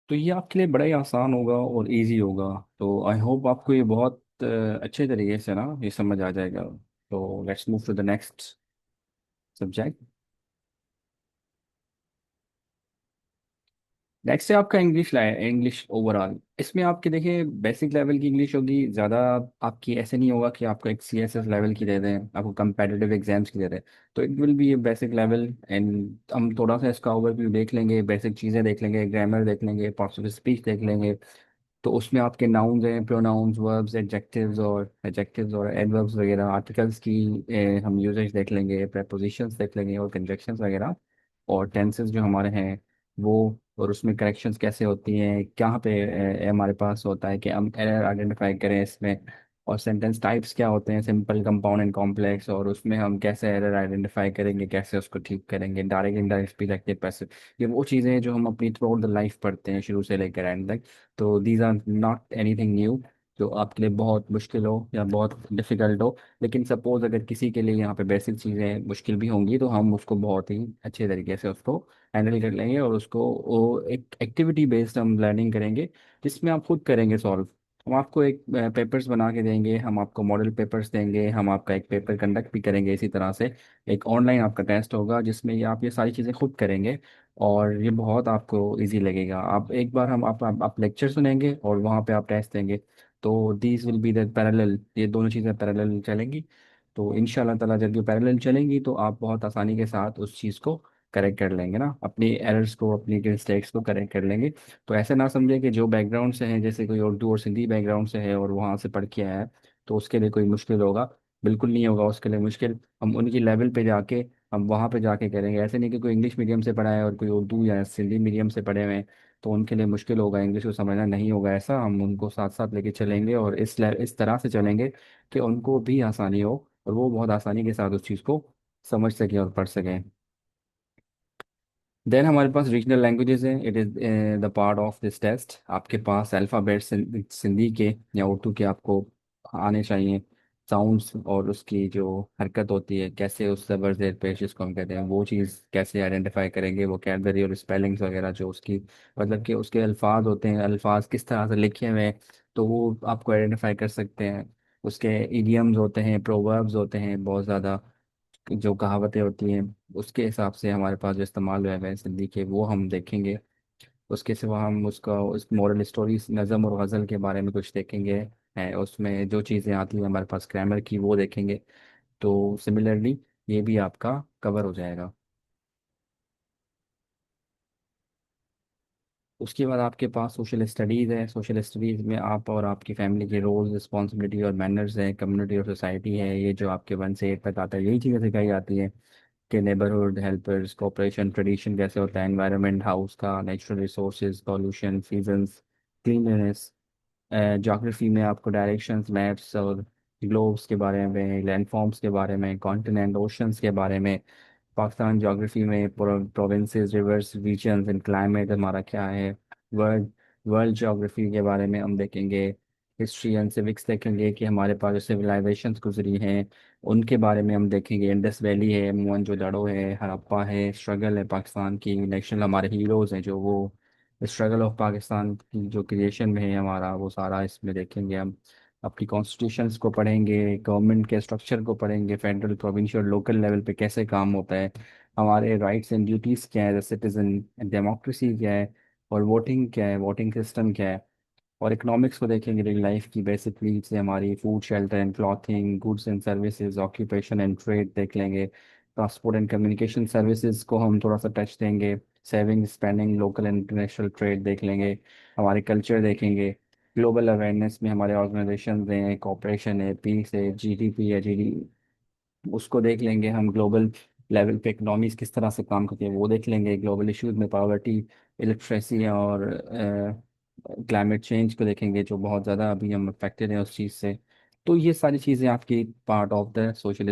तो ये आपके लिए बड़ा ही आसान होगा और इजी होगा। तो आई होप आपको ये बहुत अच्छे तरीके से ना ये समझ आ जाएगा। तो let's move to the next subject. Next है आपका इंग्लिश। इंग्लिश ओवरऑल इसमें आपके देखिए बेसिक लेवल की इंग्लिश होगी ज़्यादा। आपकी ऐसे नहीं होगा कि आपको एक CSS लेवल की दे दें, आपको कंपेटिटिव एग्जाम्स की दे दें। तो it will be A basic level. And हम थोड़ा सा इसका ओवरव्यू देख लेंगे, बेसिक चीज़ें देख लेंगे, ग्रामर देख लेंगे, पार्ट्स ऑफ स्पीच देख लेंगे। तो उसमें आपके नाउन्स हैं, प्रोनाउंस, वर्ब्स, एडजेक्टिव्स और एडवर्ब्स वगैरह, आर्टिकल्स की हम यूजेज देख लेंगे, प्रेपोजिशंस देख लेंगे और कंजक्शंस वगैरह, और टेंसेस जो हमारे हैं वो, और उसमें करेक्शंस कैसे होती हैं, कहाँ पे हमारे पास होता है कि हम एरर आइडेंटिफाई करें इसमें, और सेंटेंस टाइप्स क्या होते हैं, सिंपल, कंपाउंड एंड कॉम्प्लेक्स, और उसमें हम कैसे एरर आइडेंटिफाई करेंगे, कैसे उसको ठीक करेंगे, direct indirect speech, active passive. ये वो चीज़ें हैं जो हम अपनी थ्रू आउट द लाइफ पढ़ते हैं शुरू से लेकर एंड तक। तो these are not anything new जो आपके लिए बहुत मुश्किल हो या बहुत डिफिकल्ट हो। लेकिन सपोज अगर किसी के लिए यहाँ पे बेसिक चीज़ें मुश्किल भी होंगी तो हम उसको बहुत ही अच्छे तरीके से उसको हैंडल कर लेंगे, और उसको वो एक एक्टिविटी बेस्ड हम लर्निंग करेंगे जिसमें आप खुद करेंगे सॉल्व। हम आपको एक पेपर्स बना के देंगे, हम आपको मॉडल पेपर्स देंगे, हम आपका एक पेपर कंडक्ट भी करेंगे इसी तरह से। एक ऑनलाइन आपका टेस्ट होगा जिसमें ये आप ये सारी चीज़ें खुद करेंगे, और ये बहुत आपको इजी लगेगा। आप एक बार हम आप लेक्चर सुनेंगे और वहाँ पे आप टेस्ट देंगे। तो these will be the parallel, ये दोनों चीज़ें पैरेलल चलेंगी। तो इंशाल्लाह ताला जब ये पैरेलल चलेंगी तो आप बहुत आसानी के साथ उस चीज़ को करेक्ट कर लेंगे ना, अपनी एरर्स को, अपनी मिस्टेक्स को करेक्ट कर लेंगे। तो ऐसे ना समझे कि जो बैकग्राउंड से है, जैसे कोई उर्दू और सिंधी बैकग्राउंड से है और वहाँ से पढ़ के आया है तो उसके लिए कोई मुश्किल होगा। बिल्कुल नहीं होगा उसके लिए मुश्किल। हम उनकी लेवल पे जाके हम वहाँ पे जाके करेंगे। ऐसे नहीं कि कोई इंग्लिश मीडियम से पढ़ा है और कोई उर्दू या सिंधी मीडियम से पढ़े हुए हैं तो उनके लिए मुश्किल होगा इंग्लिश को समझना, नहीं होगा ऐसा। हम उनको साथ साथ लेके चलेंगे और इस तरह से चलेंगे कि उनको भी आसानी हो और वो बहुत आसानी के साथ उस चीज़ को समझ सकें और पढ़ सकें। देन हमारे पास रीजनल लैंग्वेजेस हैं। It is the part of this test. आपके पास अल्फ़ाबेट सिंधी के या उर्दू के आपको आने चाहिए। साउंड्स और उसकी जो हरकत होती है, कैसे उस ज़बर जेर पेश जिसको हम कहते हैं वो चीज़ कैसे आइडेंटिफाई करेंगे, वो कैडबरी और स्पेलिंग्स वगैरह जो उसकी मतलब कि उसके अल्फाज होते हैं, अल्फाज किस तरह से लिखे हुए हैं तो वो आपको आइडेंटिफाई कर सकते हैं। उसके इडियम्स होते हैं, प्रोवर्ब्स होते हैं बहुत ज़्यादा, जो कहावतें होती हैं उसके हिसाब से हमारे पास जो इस्तेमाल हुए हैं सिंधी के वो हम देखेंगे। उसके सिवा हम उसका उस मॉरल स्टोरीज, नज़म और गज़ल के बारे में कुछ देखेंगे। है उसमें जो चीज़ें आती हैं हमारे पास ग्रामर की वो देखेंगे। तो सिमिलरली ये भी आपका कवर हो जाएगा। उसके बाद आपके पास सोशल स्टडीज़ है। सोशल स्टडीज़ में आप और आपकी फैमिली के रोल्स, रिस्पॉन्सिबिलिटी और मैनर्स हैं, कम्युनिटी और सोसाइटी है, ये जो आपके 1 से 8 तक आता है यही चीज़ें सिखाई जाती हैं कि नेबरहुड, हेल्पर्स, कोऑपरेशन, ट्रेडिशन कैसे होता है, एनवायरनमेंट, हाउस का, natural resources, pollution, seasons, cleanliness. Geography में आपको डायरेक्शंस, मैप्स और ग्लोब्स के बारे में, लैंडफॉर्म्स के बारे में, कॉन्टिनेंट, ओशंस के बारे में। पाकिस्तान ज्योग्राफी में provinces, rivers, regions and climate हमारा क्या है। वर्ल्ड वर्ल्ड ज्योग्राफी के बारे में हम देखेंगे। हिस्ट्री एंड सिविक्स देखेंगे कि हमारे पास जो सिविलाइजेशंस गुजरी हैं उनके बारे में हम देखेंगे। इंडस वैली है, मोहनजोदड़ो है, हड़प्पा है, स्ट्रगल है पाकिस्तान की, नेशनल हमारे हीरोज़ हैं जो वो स्ट्रगल ऑफ पाकिस्तान की जो क्रिएशन में है हमारा वो सारा इसमें देखेंगे हम। अपनी कॉन्स्टिट्यूशंस को पढ़ेंगे, गवर्नमेंट के स्ट्रक्चर को पढ़ेंगे, फेडरल, प्रोविंशियल, लोकल लेवल पे कैसे काम होता है, हमारे राइट्स एंड ड्यूटीज़ क्या है एज सिटीजन, डेमोक्रेसी क्या है, और वोटिंग क्या है, वोटिंग सिस्टम क्या है। और इकोनॉमिक्स को देखेंगे, डेली लाइफ की बेसिक नीड्स है हमारी, food, shelter and clothing, goods and services, occupation and trade देख लेंगे। ट्रांसपोर्ट एंड कम्युनिकेशन सर्विसेज को हम थोड़ा सा टच देंगे। Saving, spending, local and international trade देख लेंगे। हमारे कल्चर देखेंगे। ग्लोबल अवेयरनेस में हमारे ऑर्गेनाइजेशन हैं, कॉपरेशन है, पीस है, जीडीपी है, जीडी उसको देख लेंगे हम। ग्लोबल लेवल पे इकनॉमीज किस तरह से काम करती है वो देख लेंगे। ग्लोबल इश्यूज में पावर्टी, इलेक्ट्रेसी और क्लाइमेट चेंज को देखेंगे जो बहुत ज़्यादा अभी हम अफेक्टेड हैं उस चीज़ से। तो ये सारी चीज़ें आपकी पार्ट ऑफ द सोशल